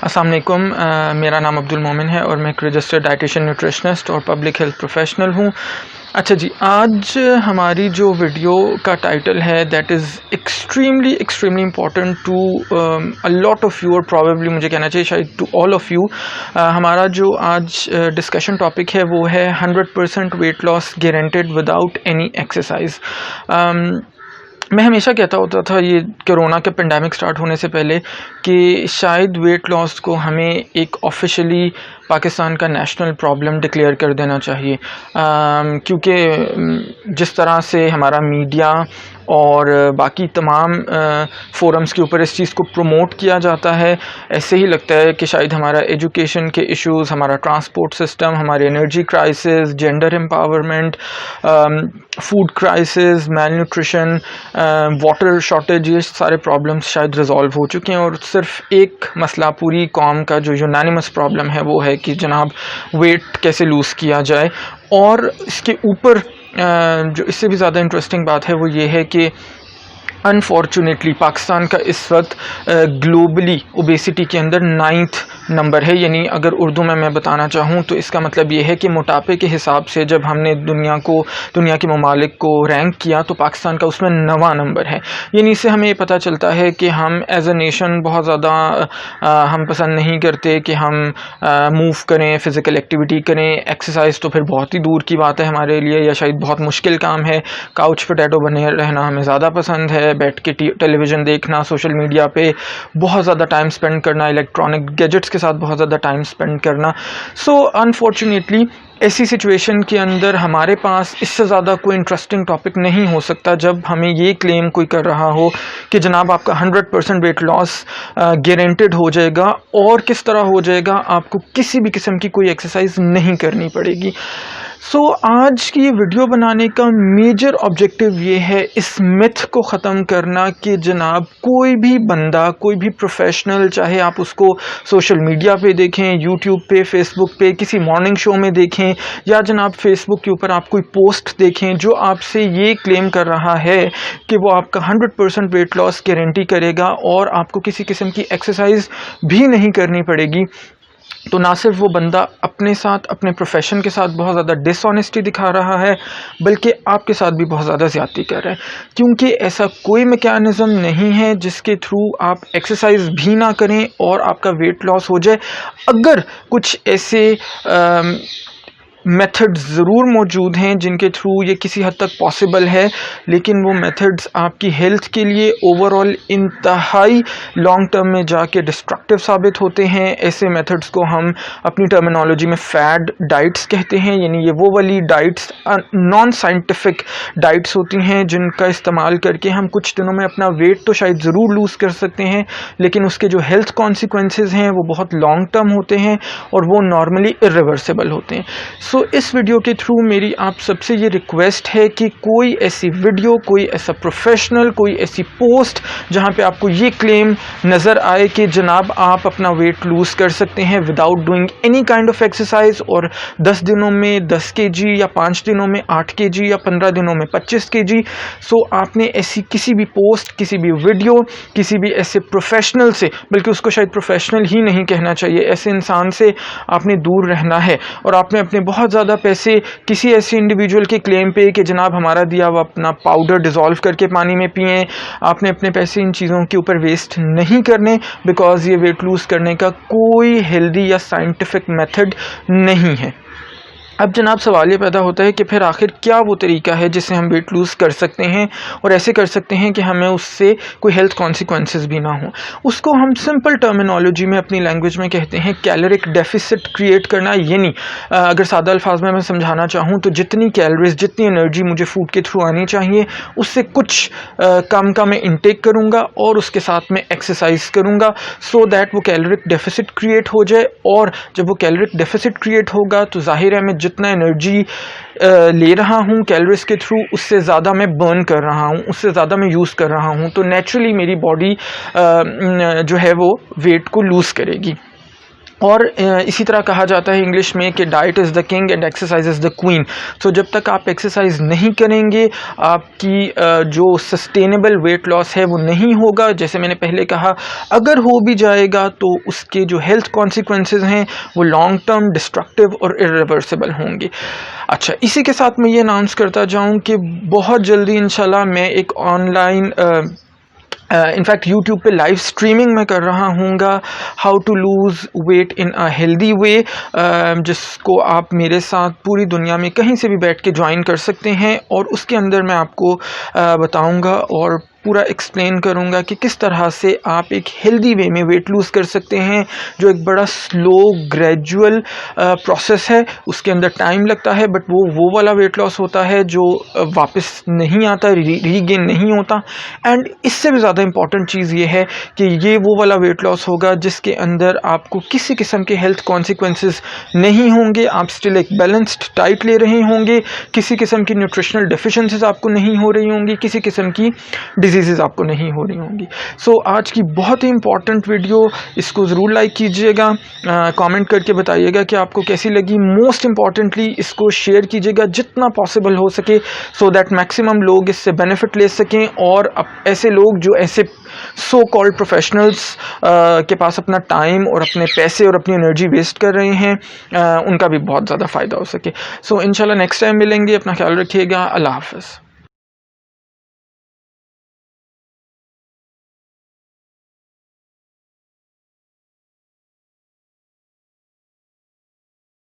अस्सलाम वालेकुम। मेरा नाम अब्दुल मोमिन है और मैं एक रजिस्टर्ड डाइटिशियन न्यूट्रिशनिस्ट और पब्लिक हेल्थ प्रोफेशनल हूँ। अच्छा जी, आज हमारी जो वीडियो का टाइटल है that is extremely important to a lot of you, और प्रॉबेबली मुझे कहना चाहिए शायद टू ऑल ऑफ़ यू। हमारा जो आज डिस्कशन टॉपिक है वो है 100% weight loss guaranteed without any exercise. मैं हमेशा कहता होता था ये कोरोना के पेंडेमिक स्टार्ट होने से पहले कि शायद वेट लॉस को हमें एक ऑफिशियली पाकिस्तान का नेशनल प्रॉब्लम डिक्लेयर कर देना चाहिए, क्योंकि जिस तरह से हमारा मीडिया और बाकी तमाम फोरम्स के ऊपर इस चीज़ को प्रमोट किया जाता है, ऐसे ही लगता है कि शायद हमारा एजुकेशन के इश्यूज़, हमारा ट्रांसपोर्ट सिस्टम, हमारी energy crisis, gender empowerment, food crisis, malnutrition, water shortage, ये सारे प्रॉब्लम्स शायद रिजॉल्व हो चुके हैं और सिर्फ एक मसला पूरी कौम का जो यूनानिमस प्रॉब्लम है वो है कि जनाब वेट कैसे लूज़ किया जाए। और इसके ऊपर जो इससे भी ज़्यादा इंटरेस्टिंग बात है वो ये है कि अनफॉर्चुनेटली पाकिस्तान का इस वक्त ग्लोबली ओबेसिटी के अंदर 9th नंबर है। यानी अगर उर्दू में मैं बताना चाहूँ तो इसका मतलब ये है कि मोटापे के हिसाब से जब हमने दुनिया के ममालिक को रैंक किया तो पाकिस्तान का उसमें 9वां नंबर है। यानी इससे हमें ये पता चलता है कि हम एज अ नेशन बहुत ज़्यादा हम पसंद नहीं करते कि हम मूव करें, फ़िज़िकल एक्टिविटी करें। एक्सरसाइज तो फिर बहुत ही दूर की बात है हमारे लिए, या शायद बहुत मुश्किल काम है। काउच पोटैटो बने रहना हमें ज़्यादा पसंद है, बैठ के टेलीविज़न देखना, सोशल मीडिया पे बहुत ज़्यादा टाइम स्पेंड करना, इलेक्ट्रॉनिक गैजेट्स के साथ बहुत ज़्यादा टाइम स्पेंड करना। सो अनफॉर्चुनेटली ऐसी सिचुएशन के अंदर हमारे पास इससे ज़्यादा कोई इंटरेस्टिंग टॉपिक नहीं हो सकता जब हमें ये क्लेम कोई कर रहा हो कि जनाब आपका 100% वेट लॉस गारंटेड हो जाएगा, और किस तरह हो जाएगा, आपको किसी भी किस्म की कोई एक्सरसाइज नहीं करनी पड़ेगी। सो आज की वीडियो बनाने का मेजर ऑब्जेक्टिव ये है इस मिथ को ख़त्म करना कि जनाब कोई भी बंदा, कोई भी प्रोफेशनल, चाहे आप उसको सोशल मीडिया पे देखें, यूट्यूब पे, फेसबुक पे, किसी मॉर्निंग शो में देखें, या जनाब फेसबुक के ऊपर आप कोई पोस्ट देखें जो आपसे ये क्लेम कर रहा है कि वो आपका 100% वेट लॉस गारंटी करेगा और आपको किसी किस्म की एक्सरसाइज भी नहीं करनी पड़ेगी, तो ना सिर्फ वो बंदा अपने साथ, अपने प्रोफेशन के साथ बहुत ज़्यादा डिसऑनेस्टी दिखा रहा है, बल्कि आपके साथ भी बहुत ज़्यादा ज़्यादती कर रहा है। क्योंकि ऐसा कोई मैकेनिज़्म नहीं है जिसके थ्रू आप एक्सरसाइज भी ना करें और आपका वेट लॉस हो जाए। अगर कुछ ऐसे मेथड्स ज़रूर मौजूद हैं जिनके थ्रू ये किसी हद तक पॉसिबल है, लेकिन वो मेथड्स आपकी हेल्थ के लिए ओवरऑल इंतहाई लॉन्ग टर्म में जाके डिस्ट्रक्टिव साबित होते हैं। ऐसे मेथड्स को हम अपनी टर्मिनोलॉजी में फैड डाइट्स कहते हैं। यानी ये वो वाली डाइट्स, नॉन साइंटिफिक डाइट्स होती हैं जिनका इस्तेमाल करके हम कुछ दिनों में अपना वेट तो शायद ज़रूर लूज़ कर सकते हैं, लेकिन उसके जो हेल्थ कॉन्सिक्वेंसेस हैं वो बहुत लॉन्ग टर्म होते हैं और वो नॉर्मली इरिवर्सिबल होते हैं। सो इस वीडियो के थ्रू मेरी आप सबसे ये रिक्वेस्ट है कि कोई ऐसी वीडियो, कोई ऐसा प्रोफेशनल, कोई ऐसी पोस्ट जहाँ पे आपको ये क्लेम नज़र आए कि जनाब आप अपना वेट लूज़ कर सकते हैं without doing any kind of exercise, और 10 दिनों में 10 kg, या 5 दिनों में 8 kg, या 15 दिनों में 25 kg। सो आपने ऐसी किसी भी पोस्ट, किसी भी वीडियो, किसी भी ऐसे प्रोफेशनल से, बल्कि उसको शायद प्रोफेशनल ही नहीं कहना चाहिए, ऐसे इंसान से आपने दूर रहना है। और आपने अपने बहुत ज़्यादा पैसे किसी ऐसे इंडिविजुअल के क्लेम पे कि जनाब हमारा दिया हुआ अपना पाउडर डिज़ोल्व करके पानी में पिएं, आपने अपने पैसे इन चीज़ों के ऊपर वेस्ट नहीं करने, बिकॉज़ ये वेट लूज़ करने का कोई हेल्दी या साइंटिफिक मेथड नहीं है। अब जनाब सवाल ये पैदा होता है कि फिर आखिर क्या वो तरीका है जिससे हम वेट लूज़ कर सकते हैं और ऐसे कर सकते हैं कि हमें उससे कोई हेल्थ कॉन्सिक्वेंसेस भी ना हो। उसको हम सिंपल टर्मिनोलॉजी में, अपनी लैंग्वेज में कहते हैं कैलोरिक डेफिसिट क्रिएट करना। यानी अगर सादा अल्फाज में मैं समझाना चाहूँ तो जितनी कैलोरीज, जितनी एनर्जी मुझे फूड के थ्रू आनी चाहिए उससे कुछ कम का मैं इंटेक करूँगा और उसके साथ में एक्सरसाइज करूँगा, सो दैट वो कैलोरिक डेफिसिट क्रिएट हो जाए। और जब वो कैलोरिक डेफिसिट क्रिएट होगा तो जाहिर है मैं जितना एनर्जी ले रहा हूँ कैलोरीज के थ्रू, उससे ज़्यादा मैं बर्न कर रहा हूँ, उससे ज़्यादा मैं यूज़ कर रहा हूँ, तो नेचुरली मेरी बॉडी जो है वो वेट को लूज़ करेगी। और इसी तरह कहा जाता है इंग्लिश में कि diet is the king and exercise is the queen. तो जब तक आप एक्सरसाइज नहीं करेंगे आपकी जो सस्टेनेबल वेट लॉस है वो नहीं होगा। जैसे मैंने पहले कहा, अगर हो भी जाएगा तो उसके जो हेल्थ कॉन्सिक्वेंसेस हैं वो लॉन्ग टर्म डिस्ट्रक्टिव और इरिवर्सिबल होंगे। अच्छा, इसी के साथ मैं ये अनाउंस करता जाऊँ कि बहुत जल्दी इंशाल्लाह मैं एक ऑनलाइन इनफैक्ट यूट्यूब पे लाइव स्ट्रीमिंग मैं कर रहा हूँगा, how to lose weight in a healthy way, जिसको आप मेरे साथ पूरी दुनिया में कहीं से भी बैठ के ज्वाइन कर सकते हैं। और उसके अंदर मैं आपको बताऊँगा और पूरा एक्सप्लेन करूँगा कि किस तरह से आप एक हेल्दी वे में वेट लूज़ कर सकते हैं, जो एक बड़ा स्लो ग्रेजुअल प्रोसेस है। उसके अंदर टाइम लगता है, बट वो वाला वेट लॉस होता है जो वापस नहीं आता, रीगेन नहीं होता। एंड इससे भी ज़्यादा इम्पॉर्टेंट चीज़ ये है कि ये वो वाला वेट लॉस होगा जिसके अंदर आपको किसी किस्म के हेल्थ कॉन्सिक्वेंसेस नहीं होंगे। आप स्टिल एक बैलेंस्ड डाइट ले रहे होंगे, किसी किस्म की न्यूट्रिशनल डेफिशिएंसीज आपको नहीं हो रही होंगी, किसी किस्म की डिजीज़ आपको नहीं हो रही होंगी। सो आज की बहुत ही इंपॉर्टेंट वीडियो, इसको ज़रूर लाइक कीजिएगा, कमेंट करके बताइएगा कि आपको कैसी लगी। मोस्ट इम्पॉर्टेंटली इसको शेयर कीजिएगा जितना पॉसिबल हो सके, सो दैट मैक्सिमम लोग इससे बेनिफिट ले सकें। और ऐसे लोग जो ऐसे सो कॉल्ड प्रोफेशनल्स के पास अपना टाइम और अपने पैसे और अपनी एनर्जी वेस्ट कर रहे हैं, उनका भी बहुत ज़्यादा फ़ायदा हो सके। सो इंशाल्लाह नेक्स्ट टाइम मिलेंगे। अपना ख्याल रखिएगा। अल्लाह हाफ़िज़।